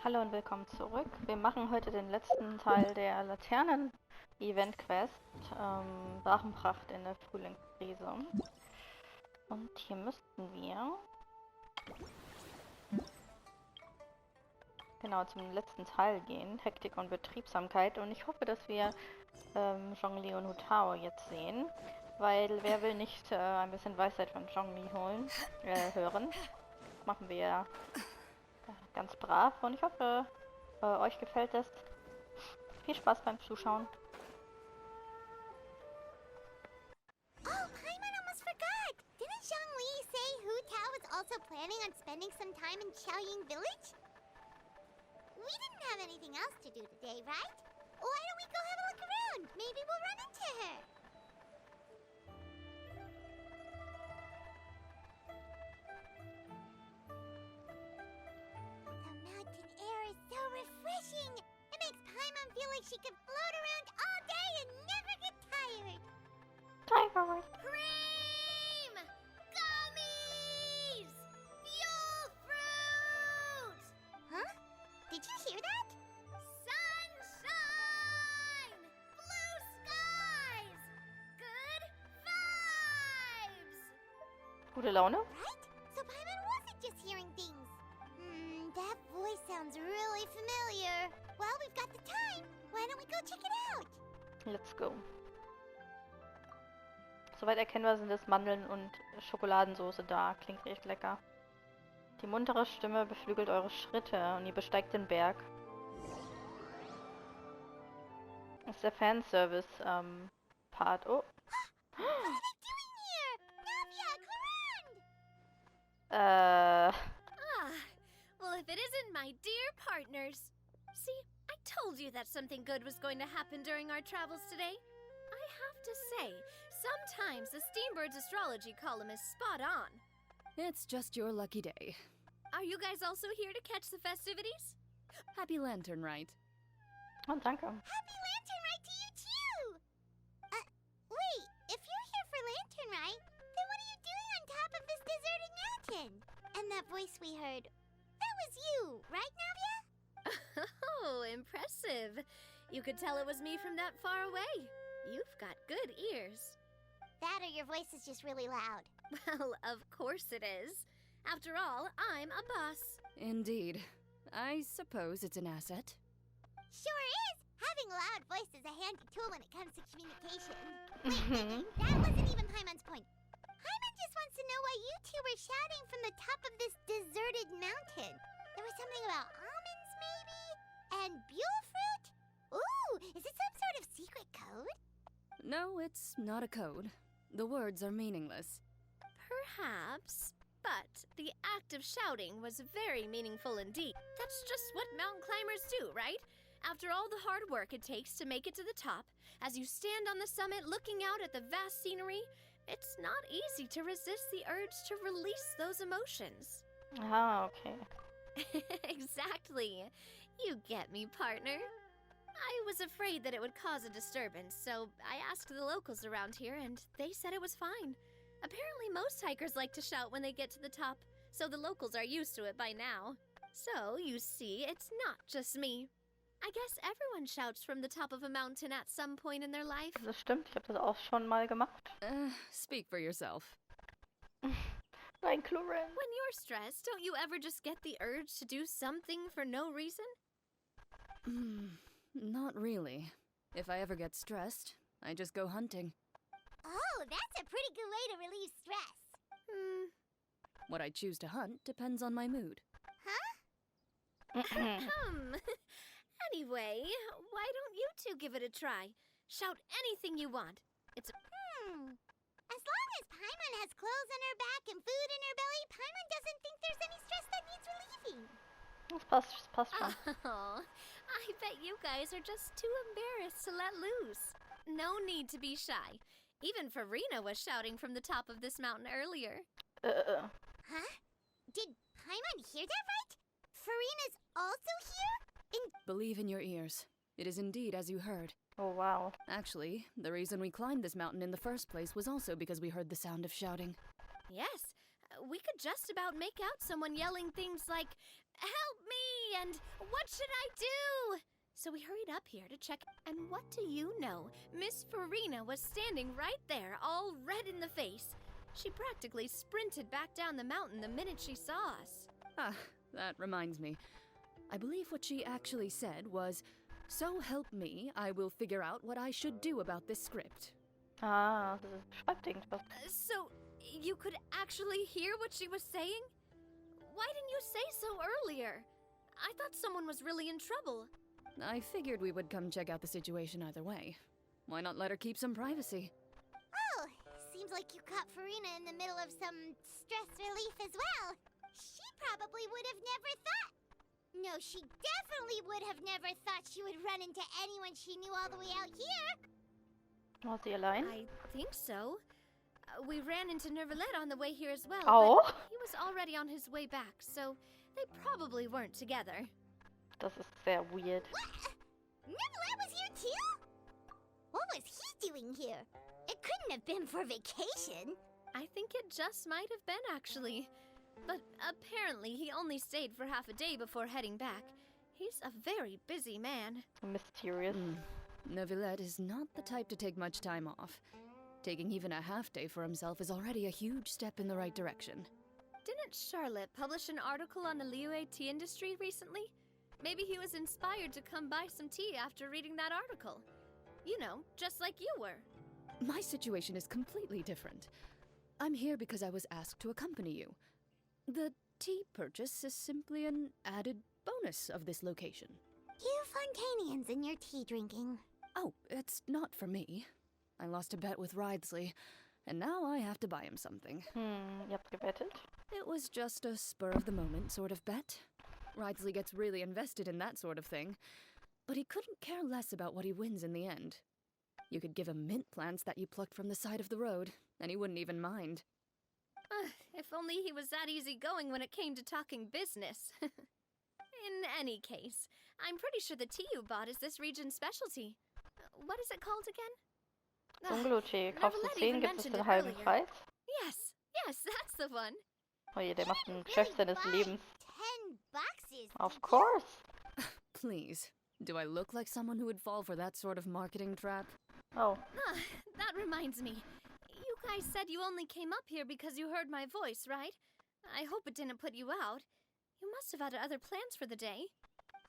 Hallo und willkommen zurück. Wir machen heute den letzten Teil der Laternen-Event-Quest, Drachenpracht in der Frühlingsbrise. Und hier müssten wir genau zum letzten Teil gehen, Hektik und Betriebsamkeit. Und ich hoffe, dass wir Zhongli und Hutao jetzt sehen, weil wer will nicht ein bisschen Weisheit von Zhongli hören. Das machen wir ganz brav und ich hoffe, euch gefällt es. Viel Spaß beim Zuschauen. Oh, Paimon almost forgot! Didn't Zhongli say Hu Tao was also planning on spending some time in Qiaoying village? We didn't have anything else to do today, right? Why don't we go have a look around? Maybe we'll run into her. The mountain air is so refreshing! It makes Paimon feel like she could float around all day and never get tired. Tiger! Cream! Gummies! Fuel fruit! Huh? Did you hear that? Sunshine! Blue skies! Good vibes! Gute Laune? Right? So Paimon wasn't just hearing things. That voice sounds really familiar. Well, we've got the time. Why don't we go check it out? Let's go. Soweit erkennbar sind es Mandeln und Schokoladensoße da. Klingt echt lecker. Die muntere Stimme beflügelt eure Schritte und ihr besteigt den Berg. Das ist der Fanservice-Part. Oh. What are they doing here? Navia, come around! Well, if it isn't my dear partners. See, I told you that something good was going to happen during our travels today. I have to say, sometimes the Steambird's astrology column is spot on. It's just your lucky day. Are you guys also here to catch the festivities? Happy Lantern Rite. Oh, danke. Happy Lantern Rite to you too! Wait, if you're here for Lantern Rite, then what are you doing on top of this deserted mountain? And that voice we heard, that was you, right, Navia? Oh, impressive. You could tell it was me from that far away. You've got good ears. That or your voice is just really loud. Well, of course it is. After all, I'm a boss. Indeed. I suppose it's an asset. Sure is! Having a loud voice is a handy tool when it comes to communication. Wait, that wasn't even Paimon's point. Paimon just wants to know why you two were shouting from the top of this deserted mountain. There was something about almonds, maybe? And buell fruit? Ooh, is it some sort of secret code? No, it's not a code. The words are meaningless. Perhaps. But the act of shouting was very meaningful indeed. That's just what mountain climbers do, right? After all the hard work it takes to make it to the top, as you stand on the summit looking out at the vast scenery, it's not easy to resist the urge to release those emotions. Ah, okay. Exactly. You get me, partner. I was afraid that it would cause a disturbance, so I asked the locals around here, and they said it was fine. Apparently most hikers like to shout when they get to the top, so the locals are used to it by now. So, you see, it's not just me. I guess everyone shouts from the top of a mountain at some point in their life. Das stimmt, ich habe das auch schon mal gemacht. Speak for yourself. Nein, Clorin. When you're stressed, don't you ever just get the urge to do something for no reason? Not really. If I ever get stressed, I just go hunting. Oh, that's a pretty good way to relieve stress. What I choose to hunt depends on my mood. Anyway, why don't you two give it a try? Shout anything you want. It's As long as Paimon has clothes on her back and food in her belly, Paimon doesn't think there's any stress that needs relieving. Das passt schon. Oh, I bet you guys are just too embarrassed to let loose. No need to be shy. Even Furina was shouting from the top of this mountain earlier. Huh? Did Paimon hear that right? Furina's also here? Believe in your ears. It is indeed as you heard. Oh, wow. Actually, the reason we climbed this mountain in the first place was also because we heard the sound of shouting. Yes, we could just about make out someone yelling things like, help me, and what should I do? So we hurried up here to check, and what do you know? Miss Furina was standing right there, all red in the face. She practically sprinted back down the mountain the minute she saw us. Ah, that reminds me. I believe what she actually said was, "So help me, I will figure out what I should do about this script." Ah, sie schreibt irgendwas. So, you could actually hear what she was saying? Why didn't you say so earlier? I thought someone was really in trouble. I figured we would come check out the situation either way. Why not let her keep some privacy? Oh, seems like you caught Furina in the middle of some stress relief as well. She probably would have never thought. No, she definitely would have never thought she would run into anyone she knew all the way out here. War sie allein? I think so. We ran into Nervalet on the way here as well, Oh, but he was already on his way back, so they probably weren't together. das ist sehr weird. What? Nervalet was here too? What was he doing here? It couldn't have been for vacation. I think it just might have been, actually. But apparently he only stayed for half a day before heading back. He's a very busy man. Mysterious. Neuvillette is not the type to take much time off. Taking even a half day for himself is already a huge step in the right direction. Didn't Charlotte publish an article on the Liyue tea industry recently? Maybe he was inspired to come buy some tea after reading that article. You know, just like you were. My situation is completely different. I'm here because I was asked to accompany you. The tea purchase is simply an added bonus of this location. You Fontanians and your tea drinking. Oh, it's not for me. I lost a bet with Ridesley, and now I have to buy him something. Ihr habt gewettet? It was just a spur-of-the-moment sort of bet. Ridesley gets really invested in that sort of thing, but he couldn't care less about what he wins in the end. You could give him mint plants that you plucked from the side of the road, and he wouldn't even mind. If only he was that easygoing when it came to talking business. In any case, I'm pretty sure the tea you bought is this region's specialty. What is it called again? Unglo-Tee. Kaufst du Nervalet 10, even gibt es mentioned den it halben earlier. Preis? Yes, that's the one. Oh je, der macht ein Really Geschäft seines buy Lebens. 10 boxes. Of did you? course. Please, do I look like someone who would fall for that sort of marketing trap? Oh, That reminds me. You guys said you only came up here because you heard my voice, right? I hope it didn't put you out. You must have had other plans for the day.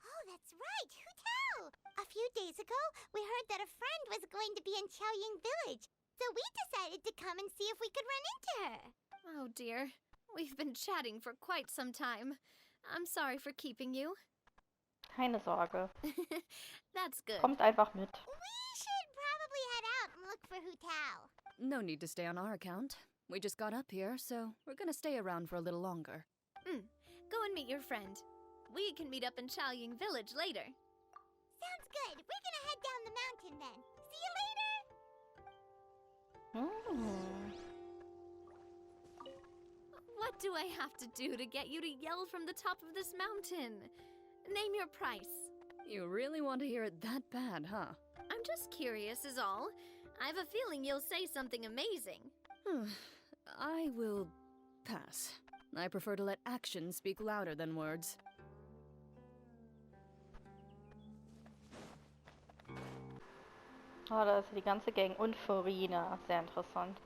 Oh, that's right. Who tell? A few days ago, we heard that a friend was going to be in Qiaoying village. So we decided to come and see if we could run into her. Oh dear. We've been chatting for quite some time. I'm sorry for keeping you. keine Sorge. That's good. Kommt einfach mit. We should probably head out and look for Hu Tao. No need to stay on our account. We just got up here, so we're gonna stay around for a little longer. Go and meet your friend. We can meet up in Qiaoying village later. Sounds good. We're gonna head down the mountain then. See you later. What do I have to do to get you to yell from the top of this mountain? Name your price. You really want to hear it that bad, huh? I'm just curious is all. I have a feeling you'll say something amazing. I will pass. I prefer to let actions speak louder than words. Oh, da ist die ganze Gang und Furina. Sehr interessant.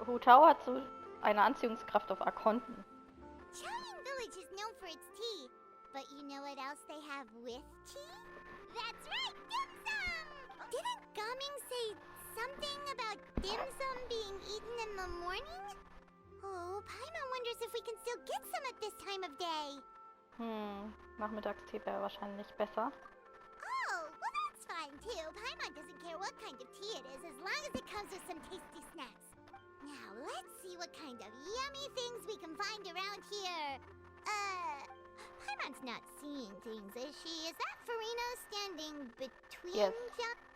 Hu Tao hat so eine Anziehungskraft auf Arkonten. Qiaoying village is known for its tea. But you know what else they have with tea? That's right, dim sum! Didn't Gaming say something about dim sum being eaten in the morning? Oh, Paimon wonders if we can still get some at this time of day. Nachmittagstee wäre wahrscheinlich besser. Oh, well that's fine too. Paimon doesn't care what kind of tea it is as long as it comes with some tasty snacks. Now, let's see what kind of yummy things we can find around here. Paimon's not seeing things, is she? Is that Furina standing between Yes.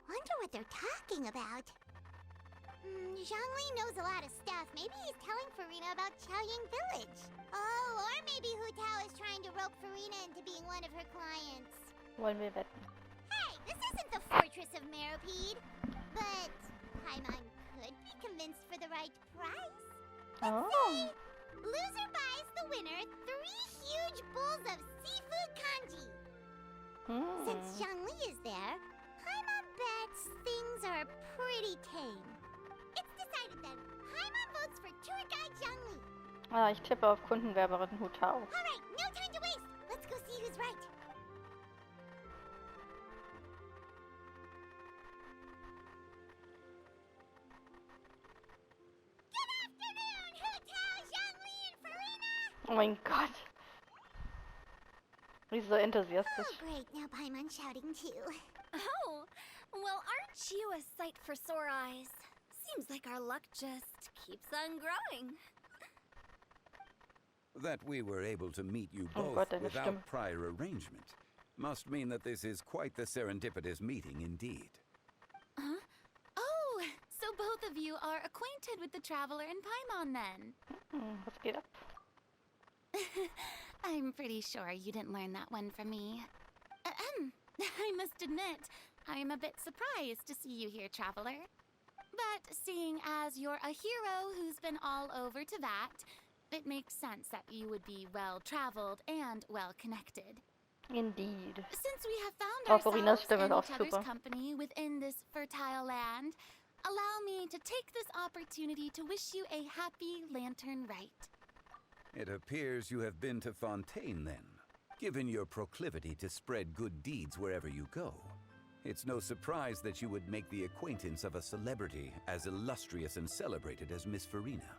Wonder what they're talking about. Zhongli knows a lot of stuff. Maybe he's telling Furina about Qiaoying village. Oh, or maybe Hu Tao is trying to rope Furina into being one of her clients. Wollen wir wetten? Hey, this isn't the fortress of Meripede. But Paimon could be convinced for the right price. Oh. Say Loser buys the winner 3 huge bowls of seafood kanji. Since Zhongli is there, Paimon bets things are pretty tame. It's decided then. Paimon votes for tour guide Zhongli. Ah, ich tippe auf Kundenwerberin Hu Tao. Alright, no time to waste. Let's go see who's right. Good afternoon, Hu Tao, Zhongli, and Furina. Oh mein Gott. Wie so enthusiastisch. Oh, great. Now Paimon's shouting too. Oh, well, aren't you a sight for sore eyes? Seems like our luck just keeps on growing. That we were able to meet you Oh both Gott, deine without Stimme. prior arrangement must mean that this is quite the serendipitous meeting indeed. Huh? Oh, so both of you are acquainted with the traveler in Paimon then? Was geht ab? I'm pretty sure you didn't learn that one from me. I must admit, I'm a bit surprised to see you here, traveler. But seeing as you're a hero who's been all over Teyvat, it makes sense that you would be well-traveled and well-connected. Indeed. Since we have found Oh, Furina's ourselves Stimme in ist auch each other's super. company within this fertile land, allow me to take this opportunity to wish you a happy Lantern Rite. It appears you have been to Fontaine then, given your proclivity to spread good deeds wherever you go. It's no surprise that you would make the acquaintance of a celebrity as illustrious and celebrated as Miss Furina.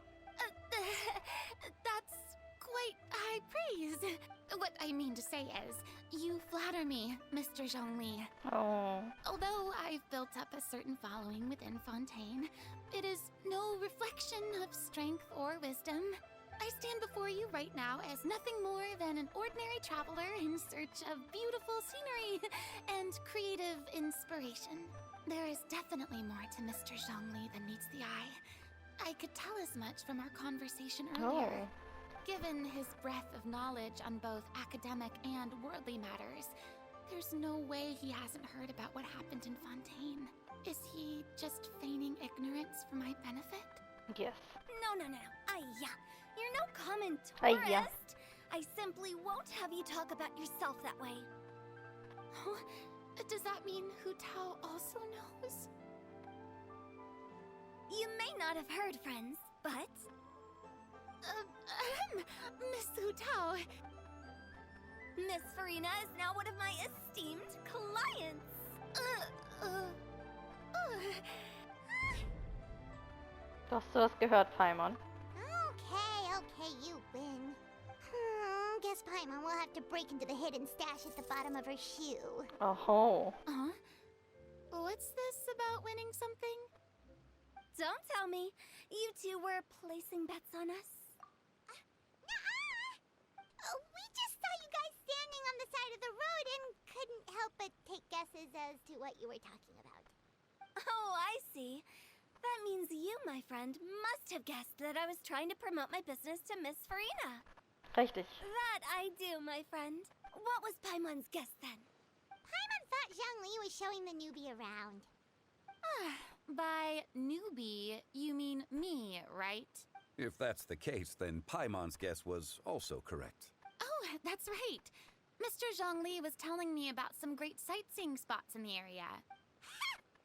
That's quite high praise. What I mean to say is, you flatter me, Mr. Zhongli. Oh. Although I've built up a certain following within Fontaine, it is no reflection of strength or wisdom. I stand before you right now as nothing more than an ordinary traveler in search of beautiful scenery and creative inspiration. There is definitely more to Mr. Zhongli than meets the eye. I could tell as much from our conversation earlier. Oh. Given his breadth of knowledge on both academic and worldly matters, there's no way he hasn't heard about what happened in Fontaine. Is he just feigning ignorance for my benefit? Yes. No. Aiya, you're no common Aiya. tourist. I simply won't have you talk about yourself that way. Oh, does that mean Hu Tao also knows? You may not have heard, friends, but Miss Hu Tao. Miss Furina is now one of my esteemed clients. Hast du das gehört, Paimon? Okay, you win. Guess Paimon will have to break into the hidden stash at the bottom of her shoe. Oh. Huh? What's this about winning something? Don't tell me. You two were placing bets on us. We just saw you guys standing on the side of the road and couldn't help but take guesses as to what you were talking about. Oh, I see. That means you, my friend, must have guessed that I was trying to promote my business to Miss Furina. Richtig. That I do, my friend. What was Paimon's guess then? Paimon thought Zhongli was showing the newbie around. By newbie, you mean me, right? If that's the case, then Paimon's guess was also correct. Oh, that's right. Mr. Zhongli was telling me about some great sightseeing spots in the area.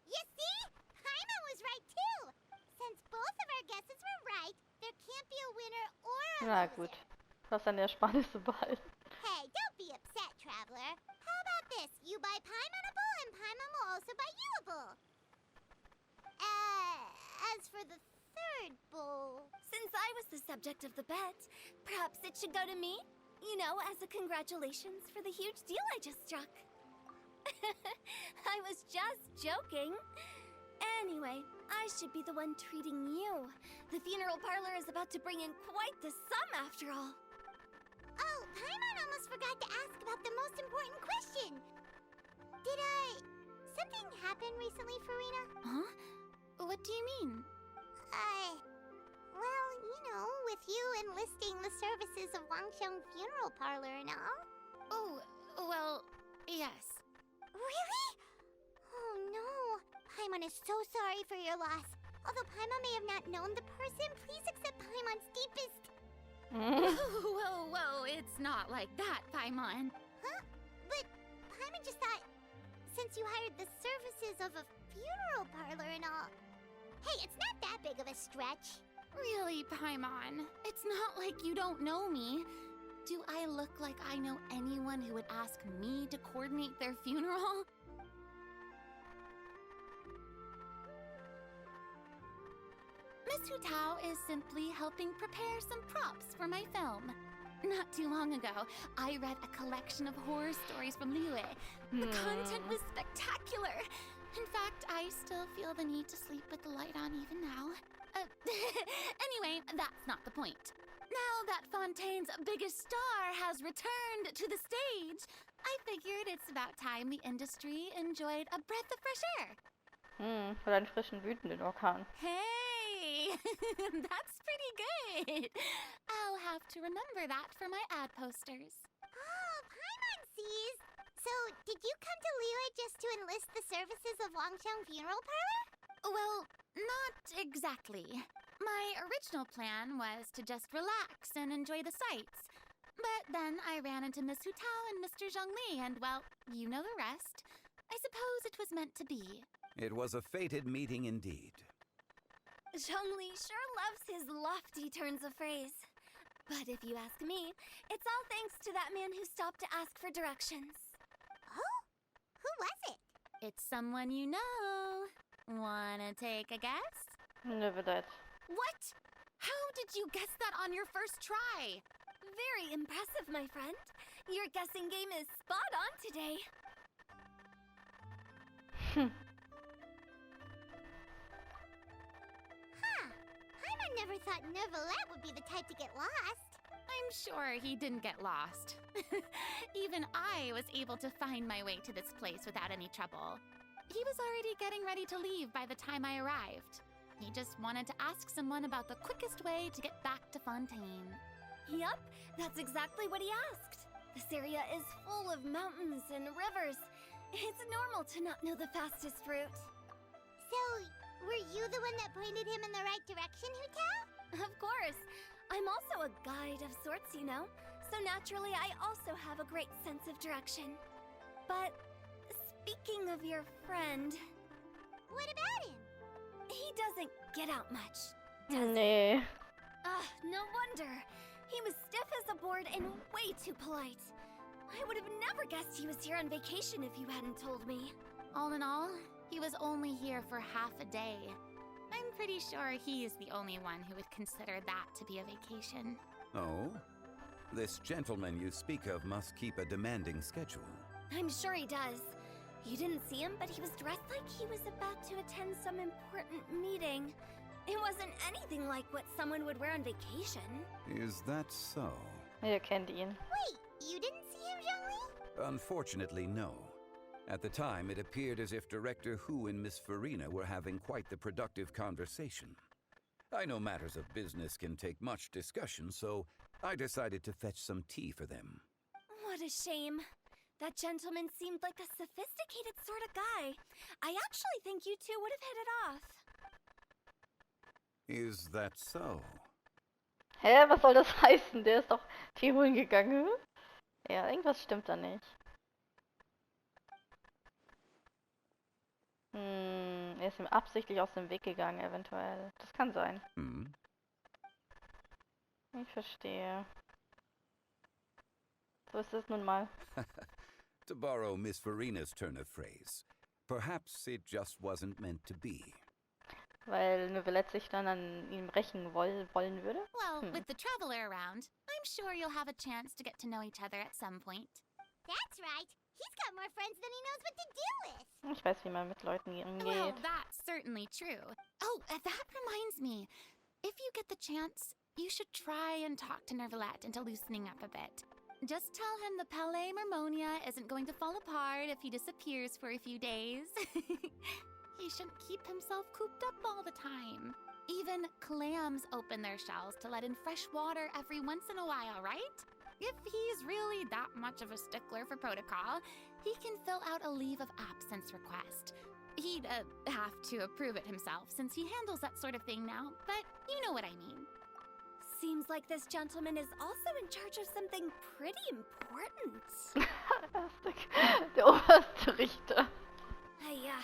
You see? Paimon was right too. Since both of our guesses were right, there can't be a winner or a Na loser. gut. Was an Ersparnis zu behalten. Hey, don't be upset, traveler. How about this? You buy Paimon a bowl and Paimon will also buy you a bowl. As for the third bowl... Since I was the subject of the bet, perhaps it should go to me? You know, as a congratulations for the huge deal I just struck. I was just joking. Anyway, I should be the one treating you. The funeral parlor is about to bring in quite the sum after all. Oh, Paimon almost forgot to ask about the most important question. Did, something happen recently, Furina? Huh? What do you mean? Well, you know, with you enlisting the services of Wangsheng Funeral Parlor and all. Oh, well, yes. Really? Oh no. Paimon is so sorry for your loss. Although Paimon may have not known the person, please accept Paimon's deepest Whoa, it's not like that, Paimon. Huh? But Paimon just thought, since you hired the services of a funeral parlor and all... Hey, it's not that big of a stretch. Really, Paimon, it's not like you don't know me. Do I look like I know anyone who would ask me to coordinate their funeral? Miss Hu Tao is simply helping prepare some props for my film. Not too long ago, I read a collection of horror stories from Liyue. The content was spectacular. In fact, I still feel the need to sleep with the light on even now. Anyway, that's not the point. Now that Fontaine's biggest star has returned to the stage, I figured it's about time the industry enjoyed a breath of fresh air. Oder einen frischen, wütenden Orkan. Hey, that's pretty good. I'll have to remember that for my ad posters. Oh, Paimon sees. So, did you come to Liyue just to enlist the services of Longsheng Funeral Parlor? Well, not exactly. My original plan was to just relax and enjoy the sights. But then I ran into Miss Hu Tao and Mr. Zhongli, and well, you know the rest. I suppose it was meant to be. It was a fated meeting indeed. Zhongli sure loves his lofty turns of phrase. But if you ask me, it's all thanks to that man who stopped to ask for directions. Oh? Who was it? It's someone you know. Wanna take a guess? Never that. What? How did you guess that on your first try? Very impressive, my friend. Your guessing game is spot on today. Paimon never thought Neuvillette would be the type to get lost. I'm sure he didn't get lost. Even I was able to find my way to this place without any trouble. He was already getting ready to leave by the time I arrived. He just wanted to ask someone about the quickest way to get back to Fontaine. Yup, that's exactly what he asked. This area is full of mountains and rivers. It's normal to not know the fastest route. So, were you the one that pointed him in the right direction, Hu Tao? Of course. I'm also a guide of sorts, you know. So naturally, I also have a great sense of direction. But speaking of your friend... What about him? He doesn't get out much, does he? Nee. No wonder. He was stiff as a board and way too polite. I would have never guessed he was here on vacation if you hadn't told me. All in all, he was only here for half a day. I'm pretty sure he is the only one who would consider that to be a vacation. Oh? This gentleman you speak of must keep a demanding schedule. I'm sure he does. You didn't see him, but he was dressed like he was about to attend some important meeting. It wasn't anything like what someone would wear on vacation. Is that so? Ihr kennt ihn. Wait, you didn't see him, Zhongli? Unfortunately, no. At the time, it appeared as if Director Hu and Miss Furina were having quite the productive conversation. I know matters of business can take much discussion, so I decided to fetch some tea for them. What a shame. That gentleman seemed like a sophisticated sort of guy. I actually think you two would have hit it off. Is that so? Hä, was soll das heißen? Der ist doch Tee holen gegangen. Ja, irgendwas stimmt da nicht. Er ist ihm absichtlich aus dem Weg gegangen, eventuell. Das kann sein. Hmm? Ich verstehe. So ist es nun mal. To borrow Miss Furina's turn of phrase, perhaps it just wasn't meant to be. Weil Neuvillette sich dann an ihm rächen wollen würde? Well, with the traveler around, I'm sure you'll have a chance to get to know each other at some point. That's right. He's got more friends than he knows what to do with. Ich weiß, wie man mit Leuten Well, umgeht. that's certainly true. Oh, that reminds me. If you get the chance, you should try and talk to Neuvillette into loosening up a bit. Just tell him the Palais Mermonia isn't going to fall apart if he disappears for a few days. He shouldn't keep himself cooped up all the time. Even clams open their shells to let in fresh water every once in a while, right? If he's really that much of a stickler for protocol, he can fill out a leave of absence request. He'd have to approve it himself since he handles that sort of thing now, but you know what I mean. seems like this gentleman is also in charge of something pretty important. Der oberste Richter. Yeah,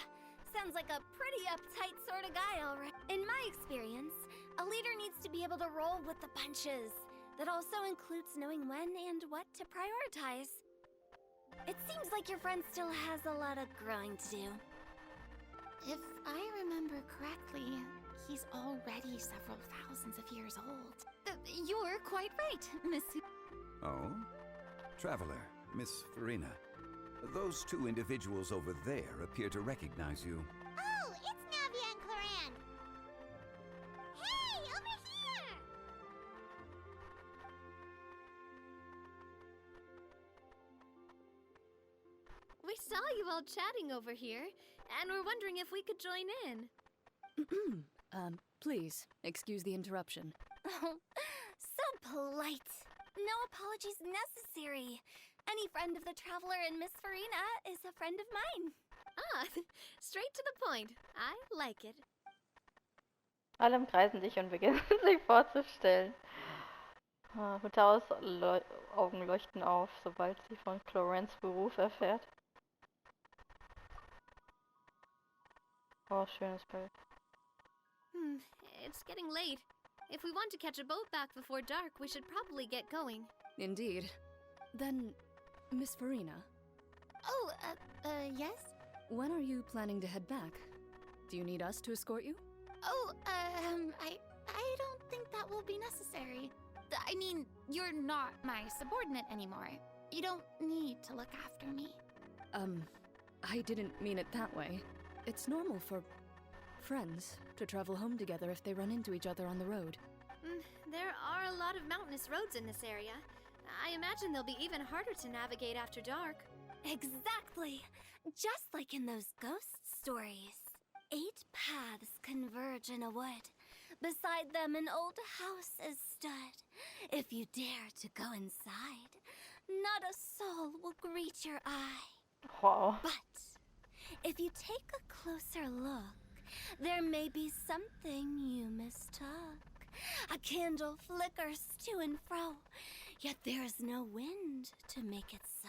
sounds like a pretty uptight sort of guy, all right. In my experience, a leader needs to be able to roll with the punches. That also includes knowing when and what to prioritize. It seems like your friend still has a lot of growing to do. If I remember correctly, he's already several thousands of years old. You're quite right, Miss. Oh? Traveler, Miss Furina. Those two individuals over there appear to recognize you. Oh, it's Navia and Cloran. Hey, over here! We saw you all chatting over here, and we're wondering if we could join in. Please, excuse the interruption. Oh, so polite. No apologies necessary. Any friend of the traveler and Miss Furina is a friend of mine. Ah, straight to the point. I like it. Alle umkreisen dich und beginnen sich vorzustellen. Hutaos Augen leuchten auf, sobald sie von Clorans Beruf erfährt. Oh, schönes Bild. It's getting late. If we want to catch a boat back before dark, we should probably get going. Indeed. Then, Miss Furina, Oh, yes? when are you planning to head back? Do you need us to escort you? Oh, I don't think that will be necessary. I mean, you're not my subordinate anymore. You don't need to look after me. I didn't mean it that way. It's normal for friends to travel home together if they run into each other on the road. There are a lot of mountainous roads in this area. I imagine they'll be even harder to navigate after dark. Exactly. Just like in those ghost stories. 8 paths converge in a wood. Beside them an old house is stood. If you dare to go inside, not a soul will greet your eye. Wow. But if you take a closer look, there may be something you mistook. A candle flickers to and fro, yet there is no wind to make it so.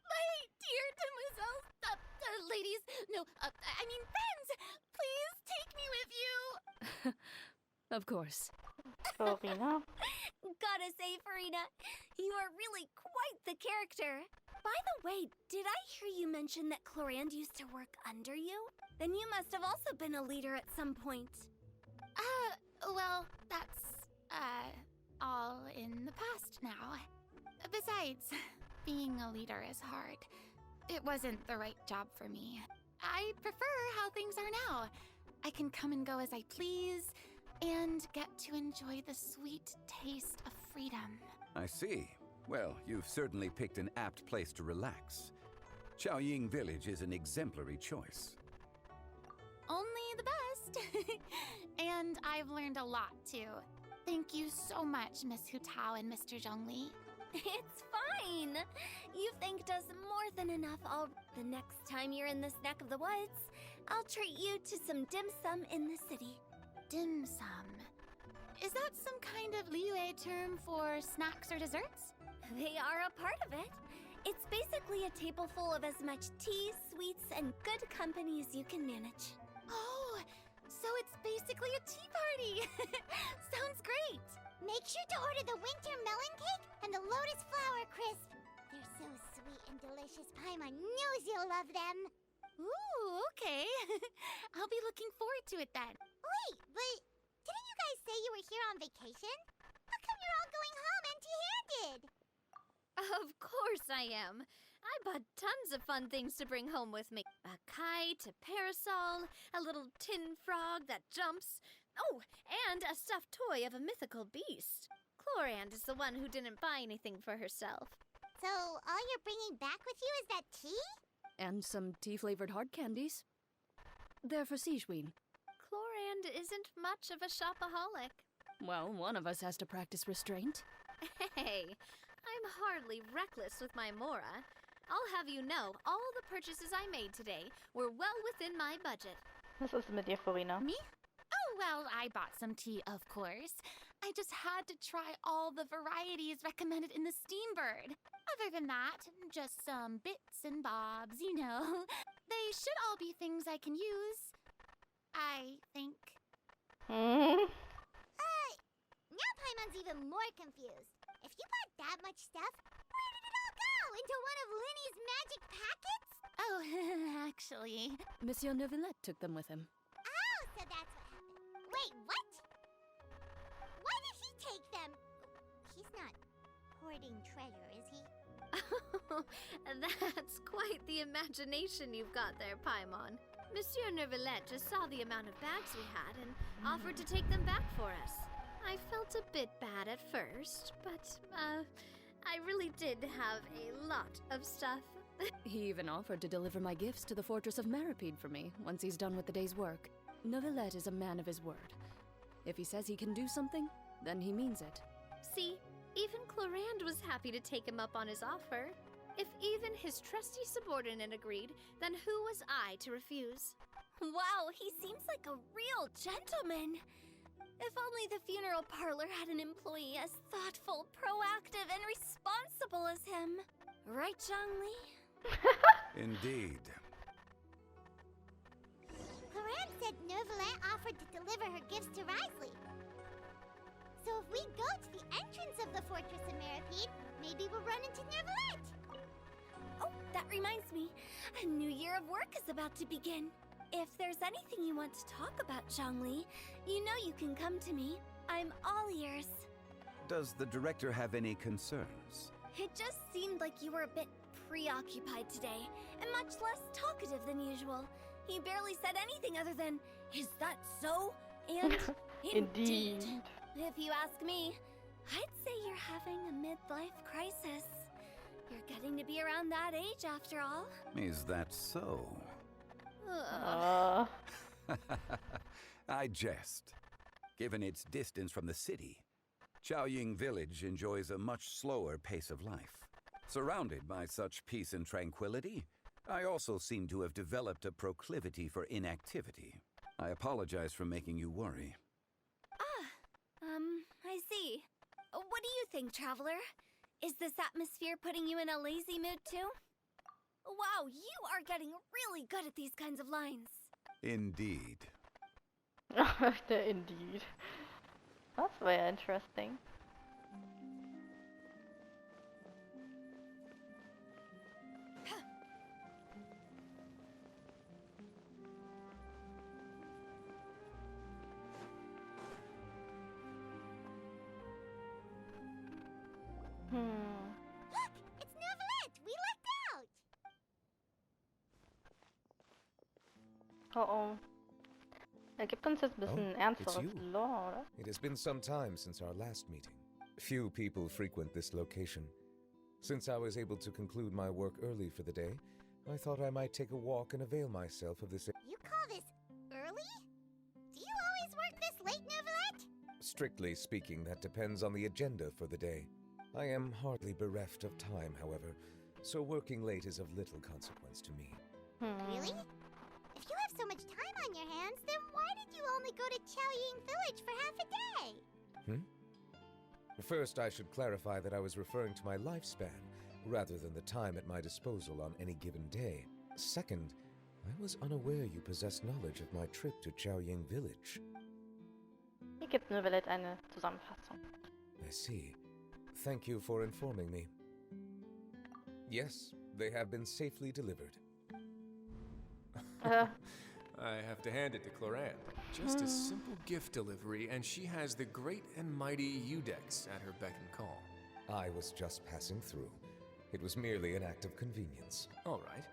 My dear demoiselles, ladies, no, I mean friends, please take me with you. Of course. Furina? Gotta say, Furina, you are really quite the character. By the way, did I hear you mention that Clorand used to work under you? Then you must have also been a leader at some point. Well, that's, all in the past now. Besides, being a leader is hard. It wasn't the right job for me. I prefer how things are now. I can come and go as I please, and get to enjoy the sweet taste of freedom. I see. Well, you've certainly picked an apt place to relax. Qiaoying village is an exemplary choice. Only the best. And I've learned a lot, too. Thank you so much, Miss Hutao and Mr. Zhongli. It's fine. You've thanked us more than enough. The next time you're in this neck of the woods, I'll treat you to some dim sum in the city. Dim sum. Is that some kind of Liyue term for snacks or desserts? They are a part of it. It's basically a table full of as much tea, sweets, and good company as you can manage. Oh, so it's basically a tea party. Sounds great. Make sure to order the winter melon cake and the lotus flower crisp. They're so sweet and delicious, Paimon knows you'll love them. Ooh, okay. I'll be looking forward to it then. Wait, but didn't you guys say you were here on vacation? How come you're all going home empty-handed? Of course I am. I bought tons of fun things to bring home with me. A kite, a parasol, a little tin frog that jumps. Oh, and a stuffed toy of a mythical beast. Clorand is the one who didn't buy anything for herself. So all you're bringing back with you is that tea? And some tea-flavored hard candies. They're for Sijuin. Clorand isn't much of a shopaholic. Well, one of us has to practice restraint. Hey, I'm hardly reckless with my Mora. I'll have you know, all the purchases I made today were well within my budget. Was ist mit dir, Furina? Me? Oh, Well, I bought some tea, of course. I just had to try all the varieties recommended in the Steambird. Other than that, just some bits and bobs, you know. They should all be things I can use, I think. Hmm? Now Paimon's even more confused. If you bought that much stuff, where did it all go? Into one of Linny's magic packets? Oh, actually. Monsieur Neuvillette took them with him. Oh, so that's what happened. Wait, what? Why did he take them? He's not hoarding treasure, is he? That's quite the imagination you've got there, Paimon. Monsieur Neuvillette just saw the amount of bags we had and offered to take them back for us. I felt a bit bad at first, but, I really did have a lot of stuff. He even offered to deliver my gifts to the Fortress of Meripede for me once he's done with the day's work. Neuvillette is a man of his word. If he says he can do something, then he means it. See, even Clorand was happy to take him up on his offer. If even his trusty subordinate agreed, then who was I to refuse? Wow, he seems like a real gentleman. If only the funeral parlor had an employee as thoughtful, proactive, and responsible as him. Right, Zhongli? Indeed. Clorand said Neuvillette offered to deliver her gifts to Risley. So if we go to the entrance of the Fortress of Meripede, maybe we'll run into Neuvillette. Oh, that reminds me. A new year of work is about to begin. If there's anything you want to talk about, Zhongli, you know you can come to me. I'm all ears. Does the director have any concerns? It just seemed like you were a bit preoccupied today, and much less talkative than usual. He barely said anything other than, "Is that so?" and Indeed. If you ask me, I'd say you're having a midlife crisis. You're getting to be around that age after all. Is that so? Uh, I jest. Given its distance from the city, Qiaoying village enjoys a much slower pace of life. Surrounded by such peace and tranquility, I also seem to have developed a proclivity for inactivity. I apologize for making you worry. I see. What do you think, Traveler? Is this atmosphere putting you in a lazy mood too? Wow, you are getting really good at these kinds of lines. Indeed. Indeed. That's very interesting. Look, it's Neuvillette! We lucked out! Oh. Er gibt uns jetzt ein bisschen ernsteres it's you. Lore, oder? It has been some time since our last meeting. Few people frequent this location. Since I was able to conclude my work early for the day, I thought I might take a walk and avail myself of this. You call this early? Do you always work this late, Neuvillette? Strictly speaking, that depends on the agenda for the day. I am hardly bereft of time, however, so working late is of little consequence to me. Really? If you have so much time on your hands, then why did you only go to Qiaoying village for half a day? First, I should clarify that I was referring to my lifespan, rather than the time at my disposal on any given day. Second, I was unaware you possessed knowledge of my trip to Qiaoying village. Hier gibt Neuvillette eine Zusammenfassung. I see. Thank you for informing me. Yes, they have been safely delivered. I have to hand it to Clorand. Just a simple gift delivery, and she has the great and mighty Udex at her beck and call. I was just passing through. It was merely an act of convenience. All right.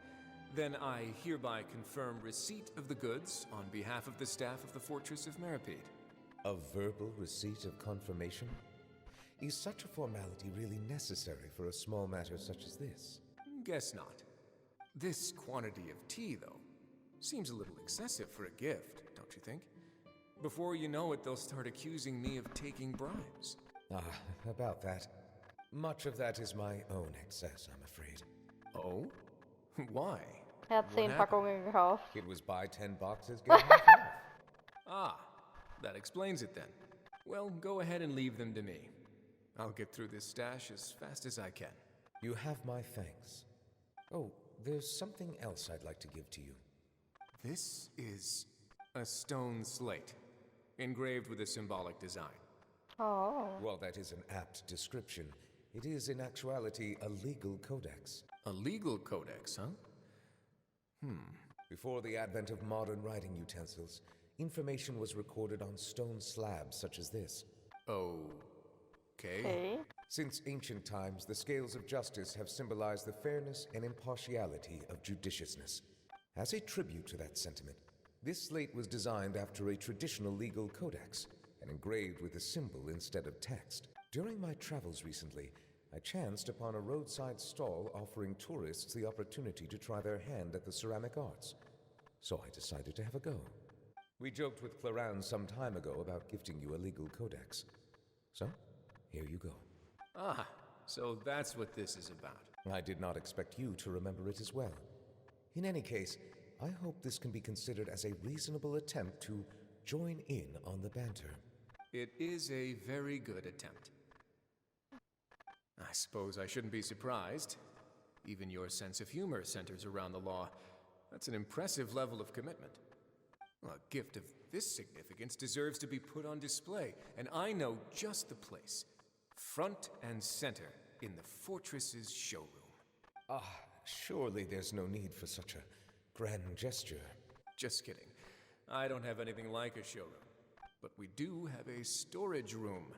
Then I hereby confirm receipt of the goods on behalf of the staff of the Fortress of Meripede. A verbal receipt of confirmation? Is such a formality really necessary for a small matter such as this? Guess not. This quantity of tea, though, seems a little excessive for a gift, don't you think? Before you know it, they'll start accusing me of taking bribes. About that. Much of that is my own excess, I'm afraid. Oh? Why? Er hat 10 happened? Packungen gekauft. It was buy 10 boxes, get half off. Ah, That explains it then. Well, go ahead and leave them to me. I'll get through this stash as fast as I can. You have my thanks. Oh, there's something else I'd like to give to you. This is a stone slate, engraved with a symbolic design. Oh. While that is an apt description, it is in actuality a legal codex. A legal codex, huh? Before the advent of modern writing utensils, information was recorded on stone slabs such as this. Okay. Okay. Since ancient times, the scales of justice have symbolized the fairness and impartiality of judiciousness. As a tribute to that sentiment, this slate was designed after a traditional legal codex and engraved with a symbol instead of text. During my travels recently, I chanced upon a roadside stall offering tourists the opportunity to try their hand at the ceramic arts, so I decided to have a go. We joked with Clarence some time ago about gifting you a legal codex. So, here you go. Ah, so that's what this is about. I did not expect you to remember it as well. In any case, I hope this can be considered as a reasonable attempt to join in on the banter. It is a very good attempt. I suppose I shouldn't be surprised. Even your sense of humor centers around the law. That's an impressive level of commitment. Well, a gift of this significance deserves to be put on display, and I know just the place. Front and center in the fortress's showroom. Surely there's no need for such a grand gesture. Just kidding. I don't have anything like a showroom. But we do have a storage room.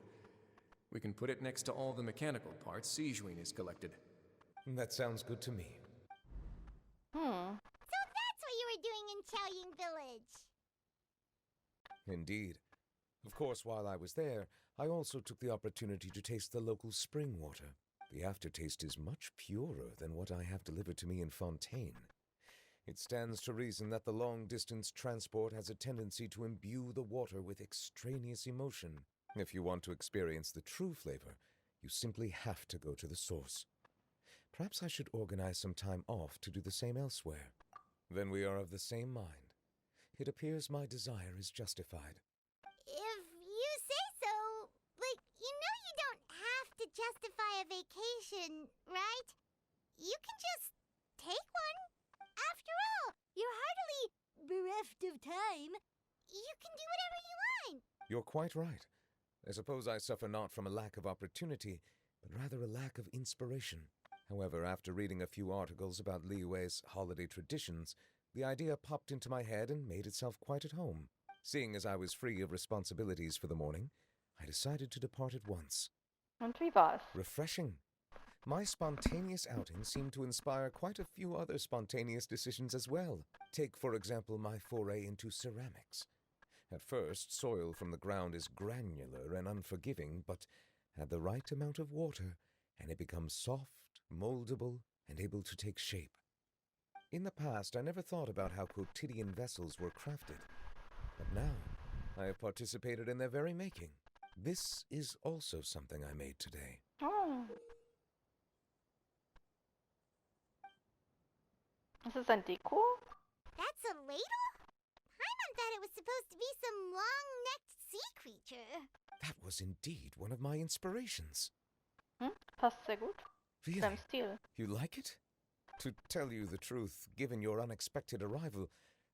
We can put it next to all the mechanical parts Sijuin has collected. That sounds good to me. So that's what you were doing in Qiaoying Village. Indeed. Of course, while I was there, I also took the opportunity to taste the local spring water. The aftertaste is much purer than what I have delivered to me in Fontaine. It stands to reason that the long-distance transport has a tendency to imbue the water with extraneous emotion. If you want to experience the true flavor, you simply have to go to the source. Perhaps I should organize some time off to do the same elsewhere. Then we are of the same mind. It appears my desire is justified. If you say so, like, you don't have to justify a vacation, right? You can just take one. After all, you're hardly bereft of time. You can do whatever you want. You're quite right. I suppose I suffer not from a lack of opportunity, but rather a lack of inspiration. However, after reading a few articles about Liyue's holiday traditions, the idea popped into my head and made itself quite at home. Seeing as I was free of responsibilities for the morning, I decided to depart at once. Und wie war's? Refreshing. My spontaneous outing seemed to inspire quite a few other spontaneous decisions as well. Take, for example, my foray into ceramics. At first, soil from the ground is granular and unforgiving, but add the right amount of water, and it becomes soft, moldable, and able to take shape. In the past, I never thought about how quotidian vessels were crafted. But now, I have participated in their very making. This is also something I made today. Oh. Ist es ein Deko? That's a ladle? Paimon thought it was supposed to be some long-necked sea creature. That was indeed one of my inspirations. Passt sehr gut. Really? Seinem Stil. You like it? To tell you the truth, given your unexpected arrival,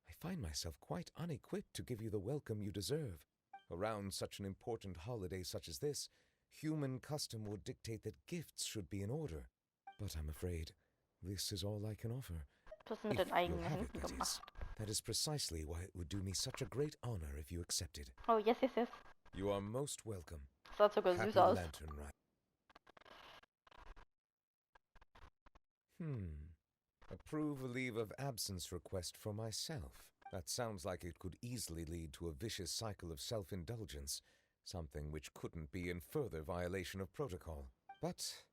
I find myself quite unequipped to give you the welcome you deserve. Around such an important holiday such as this, human custom would dictate that gifts should be in order. But I'm afraid this is all I can offer. Du hast mit If den you'll eigenen have it, Händen that is. gemacht. That is precisely why it would do me such a great honor if you accepted. Oh, yes, yes, yes. You are most welcome. Sah sogar Happy süß aus. Lantern Ride. Approve a leave of absence request for myself. That sounds like it could easily lead to a vicious cycle of self-indulgence, something which couldn't be in further violation of protocol. But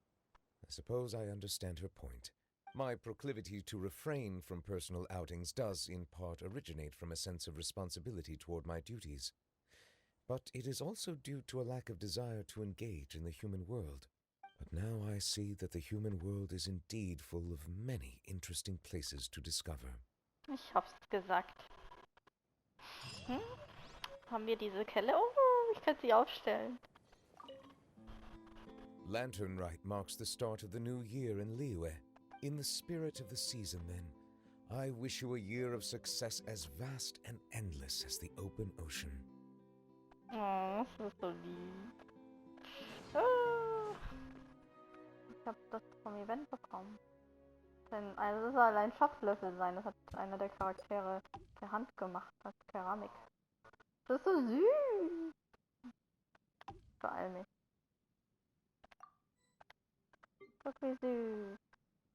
I suppose I understand her point. My proclivity to refrain from personal outings does in part originate from a sense of responsibility toward my duties. But it is also due to a lack of desire to engage in the human world. But now I see that the human world is indeed full of many interesting places to discover. Ich hab's gesagt. haben wir diese Kelle. Oh, ich kann sie aufstellen. Lantern Rite marks the start of the new year in Liyue. In the spirit of the season, then, I wish you a year of success as vast and endless as the open ocean. Oh, das ist so lieb. Ah, ich habe das vom Event bekommen. Denn, also es soll ein Schatzlöffel sein. Das hat einer der Charaktere per Hand gemacht, als Keramik. Das ist so süß. Vor allem ich. Das ist wie süß.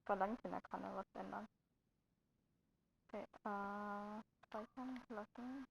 Verlangt in der Kanne was ändern. Okay, speichern lassen.